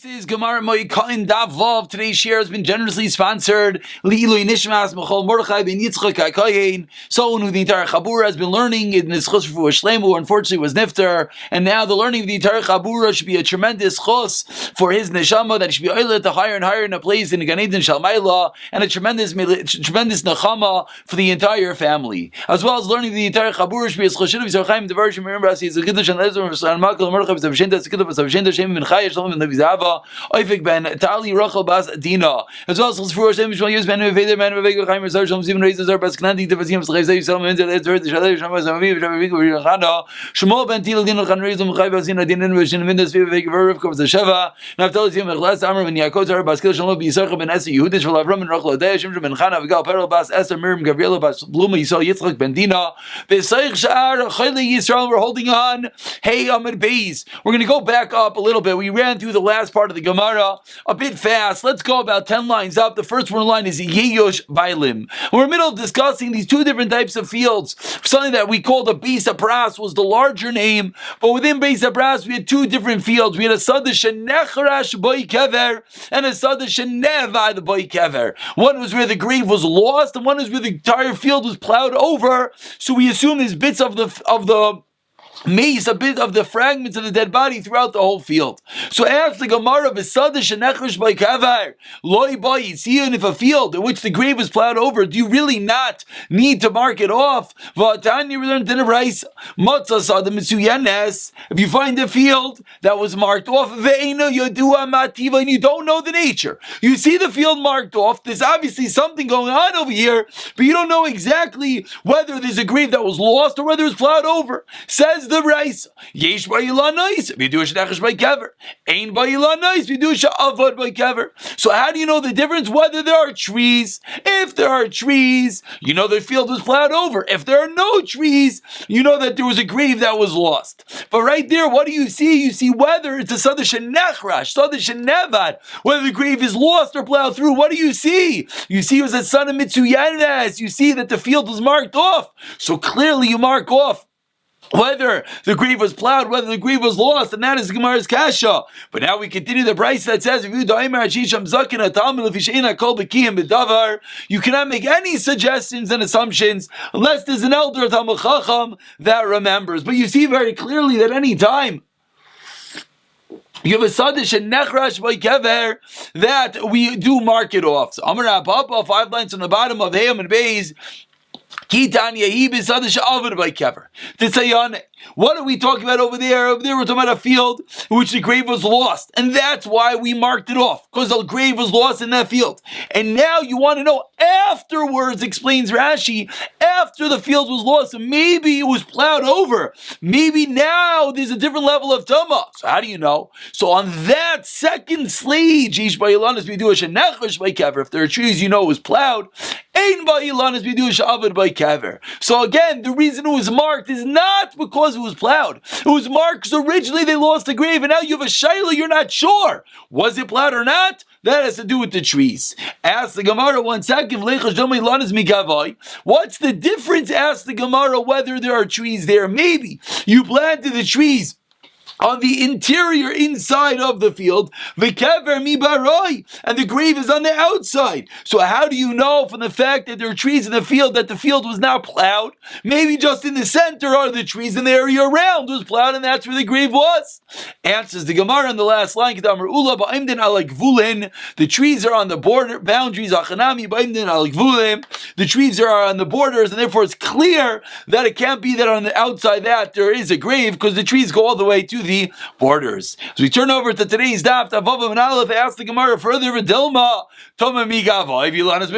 This is Gemara Moed Katan Daf Vav. Today's share has been generously sponsored. Li'ilui Nishmas Mechol Mordechai ben Yitzchak HaKohen. Someone who the entire Chabura has been learning in this chus for Shlemu, unfortunately was nifter, and now the learning of the entire Chabura should be a tremendous chus for his neshama, that he should be oilet to higher and higher in a place in the Gan Eden Shalmaila, and a tremendous nechama for the entire family, as well as learning the entire Chabura should be a choshin of Yisrachaim Devar Shemirim Rasi Zechiddush and Lezer and Makal Mordechai B'Savshinta Zechiddush B'Savshinta Shem Ben Chaya Shalom Ben Levizava Oifik Ben Tali Rachel Bas Dina, as well as Chesfur Hashem Shmal Yus Ben Veder Ben Vega Chaim Rizar Shalom Zivin Reis Zar Bas Knandi Tevazim Zchei Zay Yisrael Men Zed Zed Shalei Shama Zamavi Shavik V'Chana Shmuel Ben Til Din Chan Reis Chai Bas Dina Din Vishin Mindas Vega Verav Kov Zeshava Naftali Zim Echlas Amar Ben Yaakov Zar Bas Kil Shalom B'Yisachar Ben Eser Yehudish V'Lavram Ben Rachel Adei Hashem Ben Chana V'Gal Perel Bas Eser Miriam Gabriela Bas Bluma Yisrael Yitzchak Ben Dina V'Seich Sha'ar Chayli Yisrael. We're holding on. Hey Amid Beis. We're going to go back up a little bit. We ran through the last part of the Gemara a bit fast. Let's go about 10 lines up. The first one line is Yeyosh Bailim. We're in the middle of discussing these two different types of fields. Something that we called a Beis Apras was the larger name, but within Beis Apras we had two different fields. We had a Sada Shenechrash Boi Kever and a Sada Shenevad Boi Kever. One was where the grave was lost, and one was where the entire field was plowed over. So we assume there's bits of the maze, a bit of the fragments of the dead body throughout the whole field. So after the Gemara, V'sadish Shenechrash by Kavar, Loi Bayis, even if a field in which the grave was plowed over, do you really not need to mark it off? V'atani learned in a rice, Matzah Sada Mitsuyanes, if you find a field that was marked off, Ve'ena Yodua Mativa, and you don't know the nature. You see the field marked off, there's obviously something going on over here, but you don't know exactly whether there's a grave that was lost or whether it was plowed over. Says the Reis, Yesh Ba'ilanais, Vidush Nechash by Kever. Ain Ba'ilanais, Vidush Avad by Kever. So how do you know the difference whether there are trees? If there are trees, you know the field was plowed over. If there are no trees, you know that there was a grave that was lost. But right there, what do you see? You see whether it's a Sadash Nechrash, Sadash Nevad, whether the grave is lost or plowed through. What do you see? You see it was a son of Mitsuyanes. You see that the field was marked off. So clearly you mark off whether the grave was plowed, whether the grave was lost, and that is Gemara's kasha. But now we continue the price that says, you cannot make any suggestions and assumptions unless there's an elder Talmid Chacham that remembers. But you see very clearly that any time you have a Sadish and Nechrash by Kever that we do mark it off. So Amar Abba, 5 lines on the bottom of Hayam and Beis. What are we talking about over there? Over there we're talking about a field in which the grave was lost. And that's why we marked it off, because the grave was lost in that field. And now you want to know afterwards, explains Rashi, after the field was lost, maybe it was plowed over. Maybe now there's a different level of Tumah. So how do you know? So on that second stage, if there are trees you know it was plowed, so again, the reason it was marked is not because it was plowed. It was marked because originally they lost the grave, and now you have a shayla, you're not sure. Was it plowed or not? That has to do with the trees. Ask the Gemara 1 second. What's the difference? Ask the Gemara whether there are trees there. Maybe you planted the trees on the interior inside of the field, v'kever mi baroi, and the grave is on the outside. So how do you know from the fact that there are trees in the field that the field was not plowed? Maybe just in the center are the trees and the area around was plowed, and that's where the grave was. Answers the Gemara in the last line, the trees are on the border boundaries, the trees are on the borders, and therefore it's clear that it can't be that on the outside that there is a grave, because the trees go all the way to the borders. So we turn over to today's Daf Vav and Aleph. Ask the Gemara further. Dilma Toma Migava. If you let us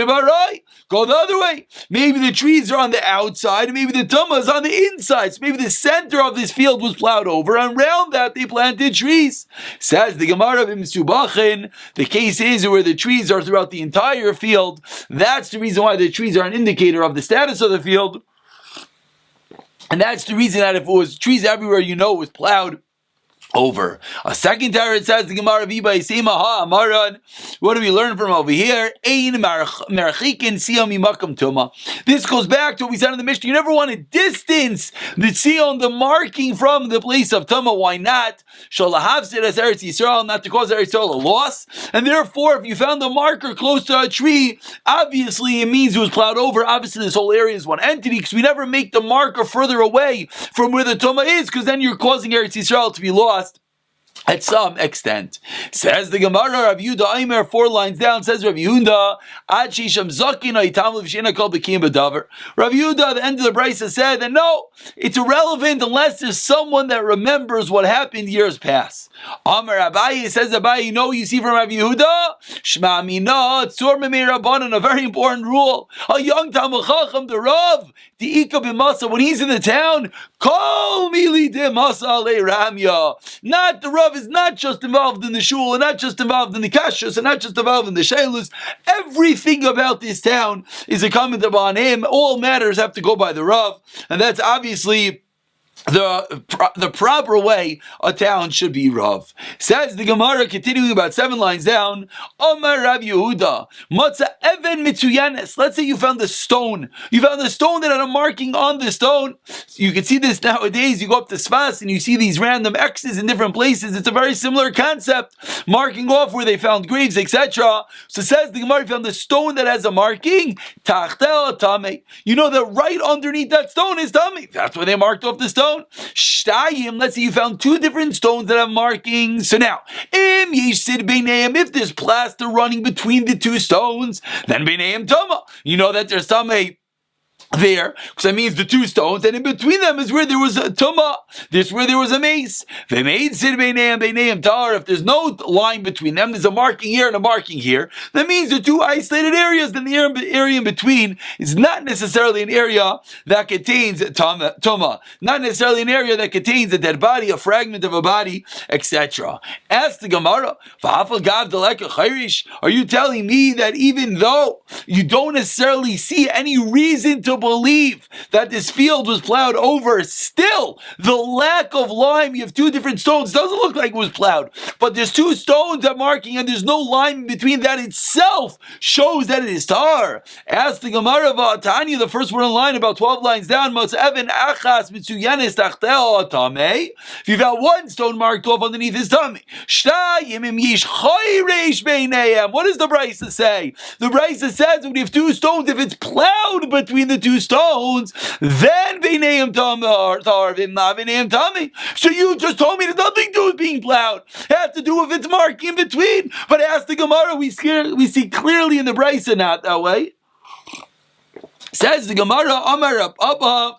go the other way. Maybe the trees are on the outside, and maybe the Tuma is on the inside. So maybe the center of this field was plowed over, and around that they planted trees. Says the Gemara of Imsubachin. The case is where the trees are throughout the entire field. That's the reason why the trees are an indicator of the status of the field. And that's the reason that if it was trees everywhere, you know it was plowed. over. A second time it says the Gemara Viba Yisema Ha Amaran. What do we learn from over here? Ein Merachikin Siyam Imakam Tuma. This goes back to what we said in the Mishnah. You never want to distance the Siyam, the marking from the place of Tuma. Why not? Shalahavsid as Eretz Yisrael, not to cause Eretz Yisrael a loss. And therefore, if you found the marker close to a tree, obviously it means it was plowed over. Obviously, this whole area is one entity because we never make the marker further away from where the Tuma is, because then you're causing Eretz Yisrael to be lost at some extent. Says the Gemara, Rav Yehuda Aimer, 4 lines down, says Rav Yehuda, Ad Shisham Zakin Aitam Levshina Kol Bekim B'Davar. Rav Yehuda, at the end of the brisa, said that no, it's irrelevant unless there's someone that remembers what happened years past. Amar Abaye, says Abaye, you see from Rav Yehuda, Shma Mina, Tzur Memei Rabbanan, a very important rule. A young Talmud Chacham, the Rav, the Ika B'Masa, when he's in the town, Kol Mili De Masa Le Ramya. Not the Rav is not just involved in the shul, and not just involved in the kashrus, and not just involved in the shailus. Everything about this town is a comment upon him. All matters have to go by the Rav, and that's obviously the proper way a town should be Rav. Says the Gemara, continuing about 7 lines down, Omar Rav Yehuda, Matza Even Mitzuyanes. Let's say you found a stone. You found a stone that had a marking on the stone. You can see this nowadays. You go up to Sfas and you see these random X's in different places. It's a very similar concept, marking off where they found graves, etc. So says the Gemara, found a stone that has a marking, Tachtel Tameh. You know that right underneath that stone is Tameh. That's where they marked off the stone. Shtayim, let's say you found 2 different stones that have markings. So now, if there's plaster running between the 2 stones, then b'neihem tama. You know that there's tama there, because that means the 2 stones, and in between them is where there was a tumah. This is where there was a mace. If there's no line between them, there's a marking here and a marking here. That means the 2 isolated areas. Then the area in between is not necessarily an area that contains tumah, not necessarily an area that contains a dead body, a fragment of a body, etc. Ask the Gemara, are you telling me that even though you don't necessarily see any reason to believe that this field was plowed over, still the lack of lime, you have 2 different stones, doesn't look like it was plowed, but there's 2 stones that marking and there's no lime in between, that itself shows that it is tar. Ask the Gemara of Tanya, the first one in line, about 12 lines down, if you've got 1 stone marked off underneath his tummy, what does the brisa say? The brisa says when you have 2 stones, if it's plowed between the 2 stones, then b'neihem tamar, not b'neihem tami. So you just told me there's nothing to do with being plowed. It has to do with its marking in between. But ask the Gemara, we see clearly in the brisa not that way. Says the Gemara, Amar Abba,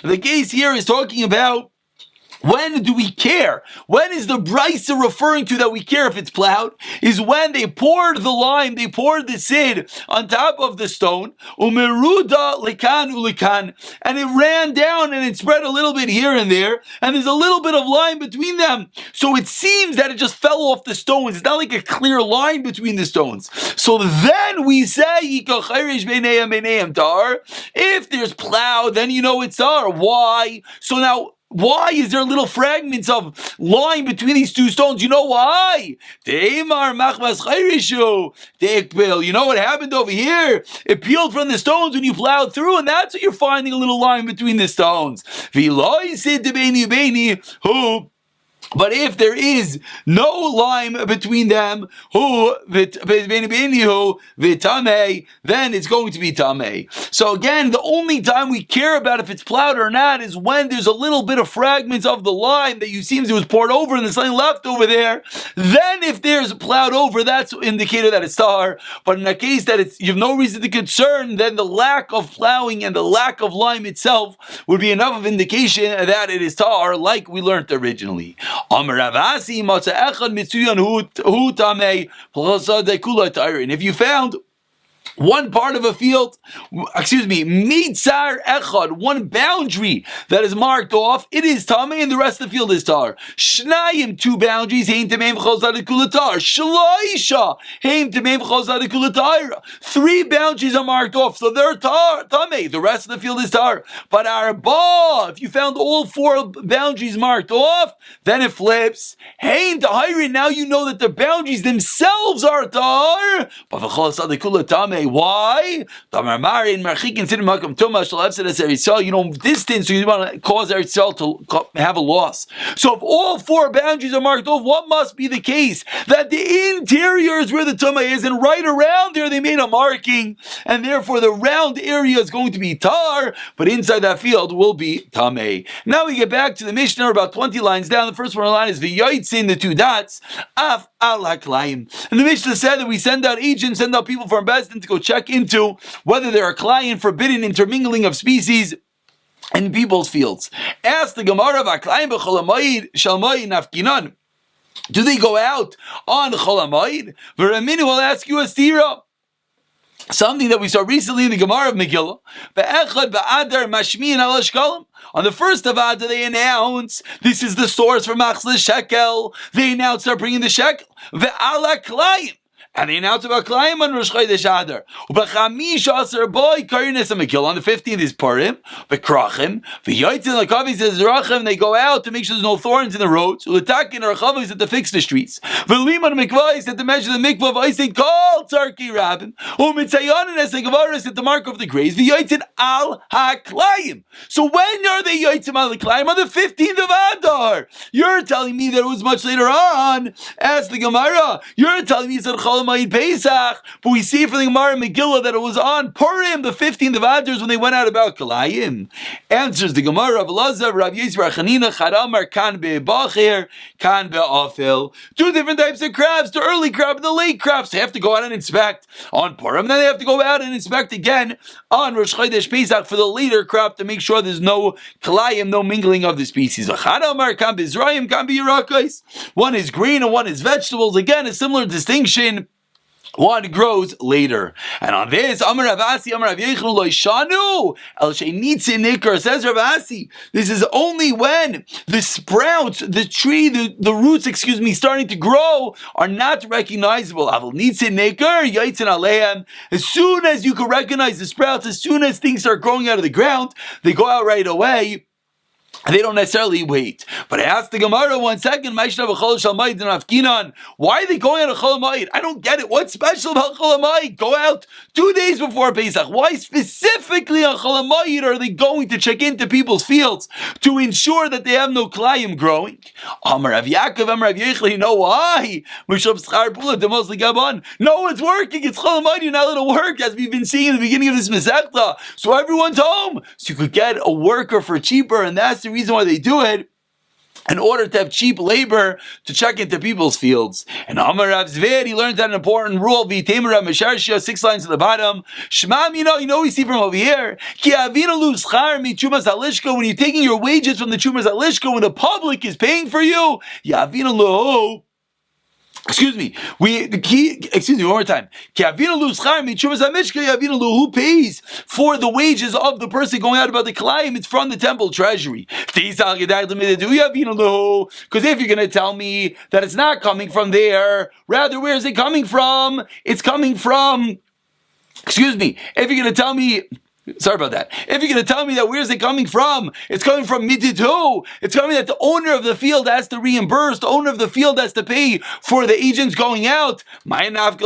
the case here is talking about, when do we care? When is the brisa referring to that we care if it's plowed? Is when they poured the lime, they poured the sid on top of the stone, umeruda lekan ulekan, and it ran down and it spread a little bit here and there, and there's a little bit of lime between them. So it seems that it just fell off the stones. It's not like a clear line between the stones. So then we say, if there's plowed, then you know it's tar. Why? So now, why is there little fragments of line between these 2 stones? You know why? You know what happened over here? It peeled from the stones when you plowed through, and that's what you're finding, a little line between the stones. But if there is no lime between them, then it's going to be tamei. So again, the only time we care about if it's plowed or not is when there's a little bit of fragments of the lime that you seems it was poured over and there's something left over there. Then if there's plowed over, that's an indicator that it's tar. But in a case that you have no reason to concern, then the lack of plowing and the lack of lime itself would be enough of indication that it is tar, like we learned originally. And if you found one part of a field, mitzar echad, one boundary that is marked off, it is tamei, and the rest of the field is tar. Shnayim, two boundaries, heim tamei v'chol zadei kula tar. Shloisha, heim tamei v'chol zadei kula tar. Three boundaries are marked off, so they're tar, tamei. The rest of the field is tar. But arba, if you found all four boundaries marked off, then it flips. Heim tahiri, now you know that the boundaries themselves are tar, but v'chol zadei kula tamei. Why? You know, distance, so you want to cause Eretz Yisrael to have a loss. So if all four boundaries are marked off, what must be the case? That the interior is where the Tumah is, and right around there they made a marking, and therefore the round area is going to be tar, but inside that field will be Tameh. Now we get back to the Mishnah, about 20 lines down. The first one line is V'yotzin, the two dots, Af al haklayim. And the Mishnah said that we send out agents, send out people from Bezdin to go check into whether there are client forbidden intermingling of species in people's fields. Ask the Gemara, do they go out on Chol HaMoed? V'raminu will ask you a stira. Something that we saw recently in the Gemara of Megillah. On the first of Adar, they announce this is the source for Machzor Shekel. They announce they're bringing the Shekel. Ve'ala Klayim. And they announced about Klayim on Rosh Chodesh Adar. Ubachamish Aser Boy Karines Megillah. On the 15th is Purim. Bekrachim. V'yotzin Lakavi says Rachim. They go out to make sure there's no thorns in the roads. Uletakin or Chavis to fix the streets. V'liman Mikvah said to measure the mikvah of Isaac called Tzarki Rabbim. Umitzayonin as the Gemara said the mark of the graves. V'yotzin Al HaKlayim. So when are they Yotzim Al HaKlayim? On the 15th of Adar. You're telling me that it was much later on. Ask the Gemara. You're telling me it's at Chol HaMoed Pesach, but we see from the Gemara Megillah that it was on Purim, the 15th of Adar, when they went out about Kalayim. Answers the Gemara of Elazar, Rav Yisrael Chanina, Charamar, Kan Be'Bachir, Kan Be'Afil. Two different types of crabs, the early crab and the late crabs. They have to go out and inspect on Purim, then they have to go out and inspect again on Rosh Chodesh Pesach for the later crab to make sure there's no Kalayim, no mingling of the species. Charamar, Kan Be'Zrayim, Kan Be'Yerakos. One is green and one is vegetables. Again, a similar distinction. One grows later. And on this, Amar Rav Asi, Amar Rav Yechon lo Shanu, El Sheinitzi Nikar, says Rav Asi, this is only when the sprouts, the tree, the roots, starting to grow, are not recognizable. Aval Nitzi Nikar, Yaitzin Aleim. As soon as you can recognize the sprouts, as soon as things start growing out of the ground, they go out right away. They don't necessarily wait. But I asked the Gemara 1 second, why are they going out of Chol HaMoed? I don't get it. What's special about Chol HaMoed? Go out 2 days before Pesach. Why specifically on Chol HaMoed are they going to check into people's fields to ensure that they have no Klayim growing? Amar Rav Yaakov, Amar Rav Yechli, you know why? No, it's working. It's Chol HaMoed. You're not allowed to work, as we've been seeing in the beginning of this Masechta. So everyone's home. So you could get a worker for cheaper, and that's the reason why they do it, in order to have cheap labor to check into people's fields. And Amar Rav Zver, he learned that an important rule, V'itemer Rav Mesharshia, 6 lines at the bottom. Shmam, you know we see from over here, Ki avina lu schar mi chumas halishka, when you're taking your wages from the chumas halishka, when the public is paying for you, Yavina lu. One more time. Who pays for the wages of the person going out about the Kalayim? It's from the temple treasury. Because if you're going to tell me that it's not coming from there, rather, where is it coming from? It's coming from, if you're going to tell me, sorry about that. If you're going to tell me that where's it coming from? It's coming from Mididu. It's coming that the owner of the field has to reimburse. The owner of the field has to pay for the agents going out. That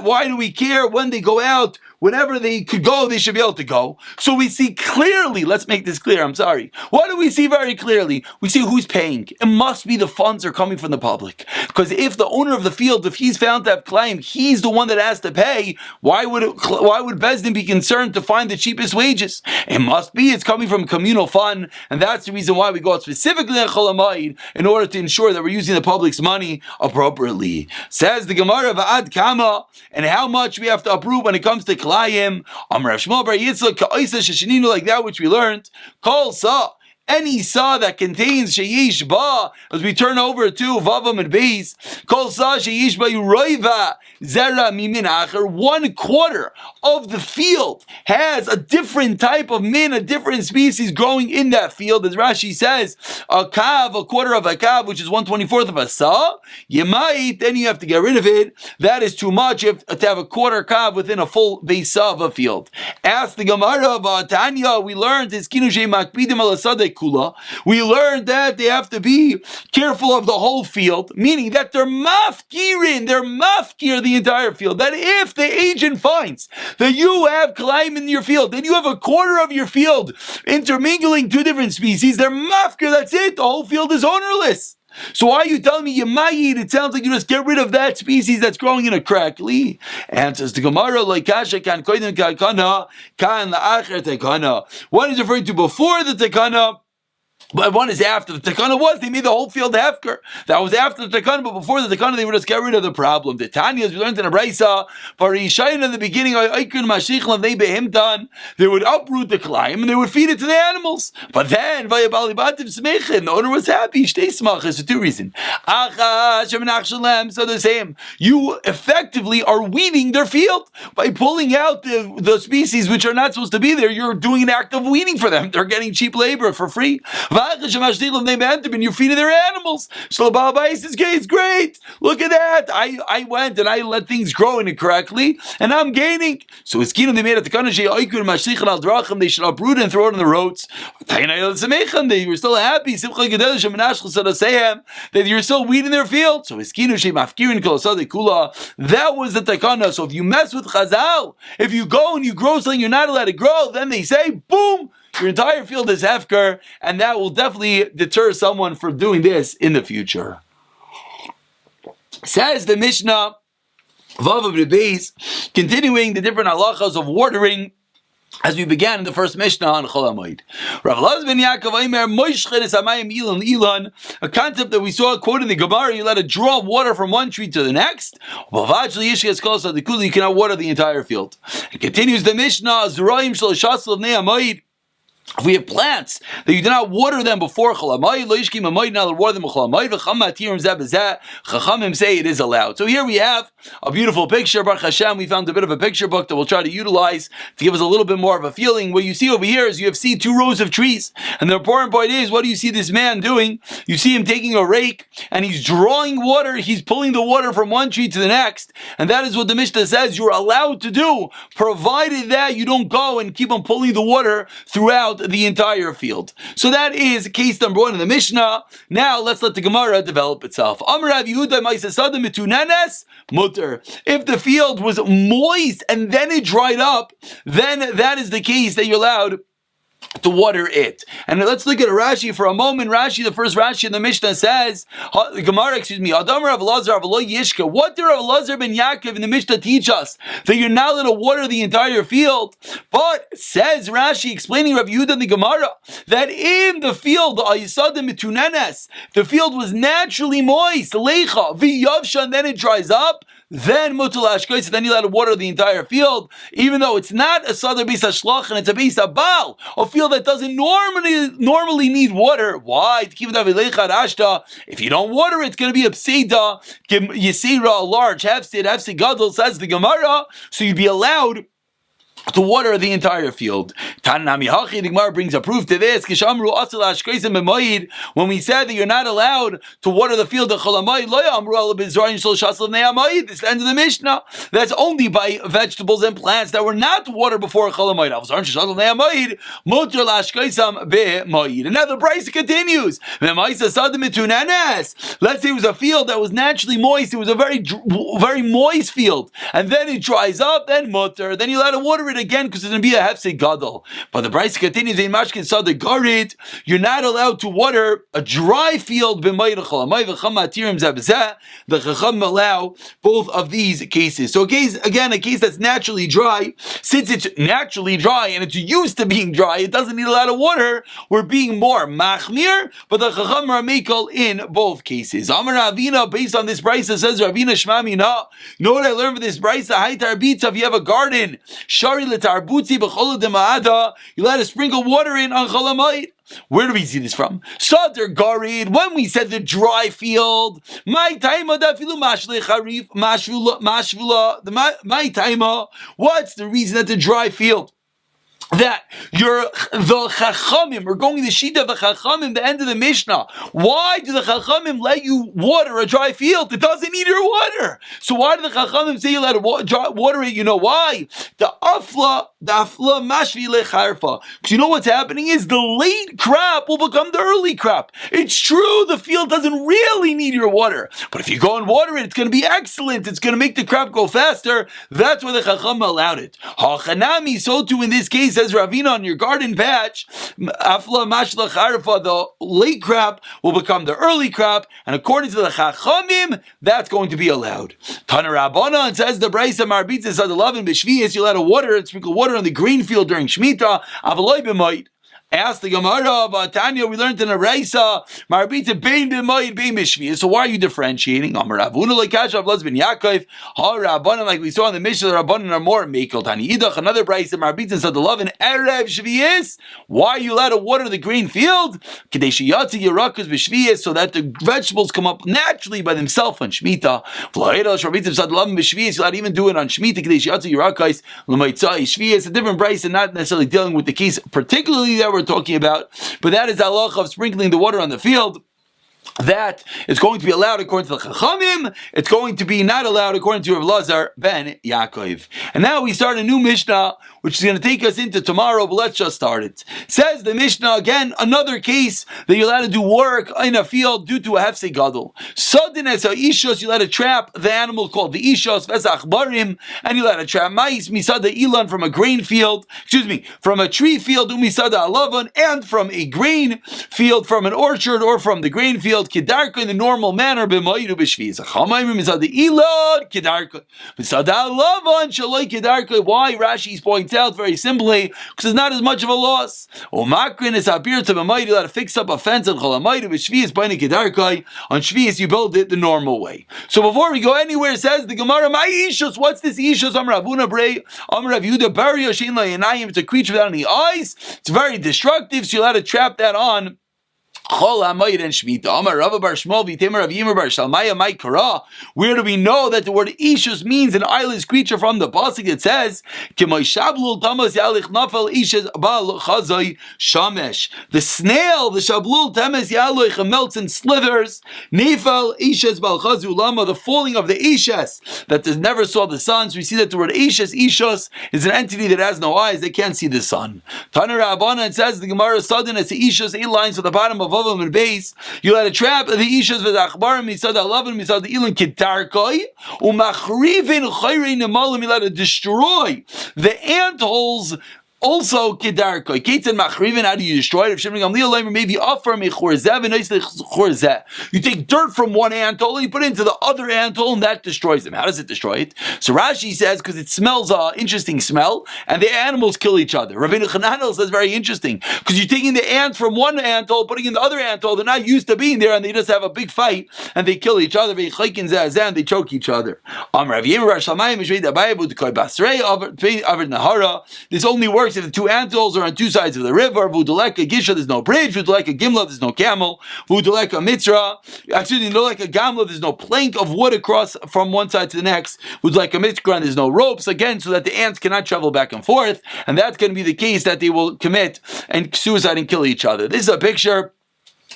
why do we care when they go out? Whenever they could go, they should be able to go. So we see clearly, let's make this clear, I'm sorry. What do we see very clearly? We see who's paying. It must be the funds are coming from the public. Because if the owner of the field, if he's found to have claim, he's the one that has to pay, why would Bezdin be concerned to find the cheapest wages? It must be, it's coming from a communal fund, and that's the reason why we go out specifically on Chol HaMoed, in order to ensure that we're using the public's money appropriately. Says the Gemara Va'ad Kama, and how much we have to approve when it comes to Klayim. Amar Rav Shmuel bar Yitzchak ka'oisa sheshininu, like that which we learned. Kol sa any saw that contains sheyish ba, as we turn over to vavam and beis, kol saw sheyish ba yuroiva zera mimin acher, 1/4 of the field has a different type of min, a different species growing in that field. As Rashi says, a quarter of a kav, which is 1/24 of a saw, you might, then you have to get rid of it. That is too much. You have to have a quarter kav within a full base saw of a field. Ask the Gemara of Tanya, we learned is kinushe makpidim al asadeh kula. We learned that they have to be careful of the whole field, meaning that they're mafkir the entire field. That if the agent finds that you have climb in your field, that you have a quarter of your field intermingling two different species, they're mafkir, that's it, the whole field is ownerless. So why are you telling me you might eat? It sounds like you just get rid of that species that's growing in a crackly. Answers the Gemara like kasha kan koidim takana kan la'acher takana. One is referring to before the takana, but one is after the takana was. They made the whole field hefker. That was after the takana, but before the takana, they would just get rid of the problem. The Tanya, as we learned in the Brisa, Parishayin in the beginning, they would uproot the climb and they would feed it to the animals. But then, the owner was happy. So two reasons. So the same. You effectively are weeding their field by pulling out the species which are not supposed to be there. You're doing an act of weeding for them. They're getting cheap labor for free. And you're feeding their animals. So the Baal Bayis says, okay, it's great. Look at that. I went and I let things grow in it correctly, and I'm gaining. So it's keen they made it the Kanashe, they should uproot and throw it on the roads. They were still happy that you're still weeding their field. So that was the takana. So if you mess with Chazal, if you go and you grow something you're not allowed to grow, then they say, boom, your entire field is hefker, and that will definitely deter someone from doing this in the future. Says the Mishnah, Vav of the Beis, continuing the different halachas of watering, as we began in the first Mishnah on Chol HaMoed. Rav Elazar ben Yaakov Omer, Moishcheres hamayim ilan ilan, a concept that we saw quoted in the Gemara, you let it draw water from one tree to the next. You cannot water the entire field. It continues the Mishnah, Zerayim shel shasel of Nei HaMoed. If we have plants that you do not water them before Chol HaMoed, lo yishkim hamoed, now water them Chol HaMoed, v'cham matirim zeh b'zeh, chachamim say it is allowed. So here we have a beautiful picture. Baruch Hashem, we found a bit of a picture book that we'll try to utilize to give us a little bit more of a feeling. What you see over here is you see 2 rows of trees, and the important point is, what do you see this man doing? You see him taking a rake, and he's drawing water, he's pulling the water from one tree to the next, and that is what the Mishnah says you're allowed to do, provided that you don't go and keep on pulling the water throughout the entire field. So that is case number 1 in the Mishnah. Now let's let the Gemara develop itself. If the field was moist and then it dried up, then that is the case that you're allowed to water it. And let's look at a Rashi for a moment. Rashi, the first Rashi in the Mishnah says, the Gemara, Adam Rav Elazar Avlo Yishka. What did Rav Elazar ben Yaakov in the Mishnah teach us? That you're not allowed to water the entire field. But says Rashi, explaining Rav Yehuda in the Gemara, that in the field, the field was naturally moist, leicha, v'yavsha, and then it dries up. Then mutal ashkois, then you let it water the entire field, even though it's not a sadar beis hashlach and it's a beis habal, a field that doesn't normally need water. Why? If you don't water it, it's going to be a pseida, yisira, a large hefsid gadol, says the Gemara, so you'd be allowed to water the entire field. The Gemara brings a proof to this. When we said that you're not allowed to water the field of Chol HaMoed, this is the end of the Mishnah. That's only by vegetables and plants that were not watered before Chol HaMoed. And now the price continues. Let's say it was a field that was naturally moist. It was a very moist field. And then it dries up, then mutter. Then you let it water it again because it's going to be a hefsei gadol. But the Brisa continues, you're not allowed to water a dry field. The Chacham allow both of these cases. So a case that's naturally dry, since it's naturally dry and it's used to being dry, it doesn't need a lot of water, we're being more machmir, but the Chacham are mekel in both cases. Amar Ravina, based on this Brisa, says Ravina Shmami, you know what I learned from this Brisa? If you have a garden, Shari Letarbutzi b'chol dema'ada, you let it sprinkle water in on Chol HaMoed. Where do we see this from? Sadr Garid, when we said the dry field, my taima dafilu mashle charif mashvula, my taima, what's the reason that the dry field? That the Chachamim, we're going to the Shita of the Chachamim, the end of the Mishnah. Why do the Chachamim let you water a dry field? It doesn't need your water. So why do the Chachamim say you let it water it? You know why? The afla mashvi lecharfa. Because you know what's happening is the late crop will become the early crop. It's true, the field doesn't really need your water. But if you go and water it, it's going to be excellent. It's going to make the crop go faster. That's why the Chachamim allowed it. Hachanami, so too in this case, says Ravina, on your garden patch, afla mashla charfa, the late crop will become the early crop, and according to the Chachamim, that's going to be allowed. Tana Rabbana, it says the Braisa Marbitza Sadalavin B'Shvius, you'll add water and sprinkle water on the green field during Shemitah. Avaloi b'moed. Ask the Gemara of Tanya, we learned in a Reisa, Marbita bein b'moed bein b'shviyah. So why are you differentiating? Amar Ravuna le'kashav Laz ben Yaakov, ha Rabbanan, like we saw in the Mishnah, the Rabbanan are more mekel. Tani Idach, another Reisa, Marbita said the love in Erev Shviyis. Why are you allowed to water the green field? Kedei sheyatzi yirakas b'shviyis, so that the vegetables come up naturally by themselves on Shemitah. V'lo'edash Marbita said the love in b'shviyis, you'll not even do it on Shemitah. Kedei sheyatzi yirakas l'maitzai shviyis. A different Reisa, and not necessarily dealing with the case particularly that we're talking about, but that is the halacha of sprinkling the water on the field. That is going to be allowed according to the Chachamim. It's going to be not allowed according to Rav Lazar ben Yaakov. And now we start a new Mishnah, which is going to take us into tomorrow, but let's just start it. Says the Mishnah, again, another case that you're allowed to do work in a field due to a hefsei gadol. Sudden as a ishos, you're allowed to trap the animal called the ishos, vesach barim, and you're allowed to trap mice, misada ilan, from a grain field, from a tree field, umisada alavan, and from a grain field, from an orchard, or from the grain field, kidarka, in the normal manner, b'moed u'b'shvius. Chamayim misada ilan, kidarka. Misada alavan, shaloi kidarka. Why? Rashi's points out very simply, because it's not as much of a loss. Umakrin is appear to b'moed, you let to fix up a fence on cholamayim u'b'shvius, b'nei kidarka. On shvius, you build it the normal way. So before we go anywhere, it says the Gemara, my ishos, what's this ishos? Amar Avuna Brei, Amar Rav Yehuda Bario Shein La Yanayim. It's a creature without any eyes. It's very destructive, so you'll have to trap that on Chol HaMoed and Shemitah. Amar Rava Bar Shmuel v'Temer Rav Yimer Bar Shalmaya Mai Kara. Where do we know that the word ishus means an eyeless creature from the pasuk? It says, K'may shablul tamas yalich nafel ishus bal chazoi shamesh. The snail, the shablul tamas yalich, melts and slithers. Nefel ishus bal chazu lama. The falling of the ishus that never saw the sun. So we see that the word ishus is an entity that has no eyes. They can't see the sun. Tana Rabbana, it says the Gemara sudden as the ishus 8 lines at the bottom of and base, you let a trap the ishas with achbarim misad alavan misad the ilan kitarkoi umachrivin chayrein nemalim. You let it destroy the ant holes. Also, kedarkoi. Ketzan machrivin. How do you destroy it? If Shimon Gamliel Leimer maybe offer me chorzeh v'nois chorzeh. You take dirt from one ant hole and you put it into the other ant hole, and that destroys them. How does it destroy it? So Rashi says because it smells interesting smell, and the animals kill each other. Rabbeinu Chananel says very interesting because you're taking the ants from one ant hole, putting in the other ant hole. They're not used to being there, and they just have a big fight, and they kill each other. They choke each other. This only works if the two ant holes are on two sides of the river. Vuduleka Gisha, there's no bridge. Vuduleka Gimla, there's no camel. Vuduleka Mitzra, actually, Vuduleka Gamla, there's no plank of wood across from one side to the next. Vuduleka Mitzra, there's no ropes, again, so that the ants cannot travel back and forth. And that's going to be the case that they will commit and suicide and kill each other. This is a picture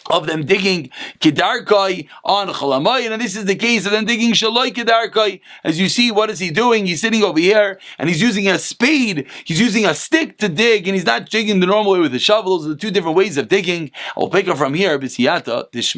of them digging kedarkai on chalamayim, and this is the case of them digging shaloi kedarkai. As you see, what is he doing? He's sitting over here, and he's using a spade. He's using a stick to dig, and he's not digging the normal way with a shovel. Those are the two different ways of digging. I'll pick up from here. B'siyata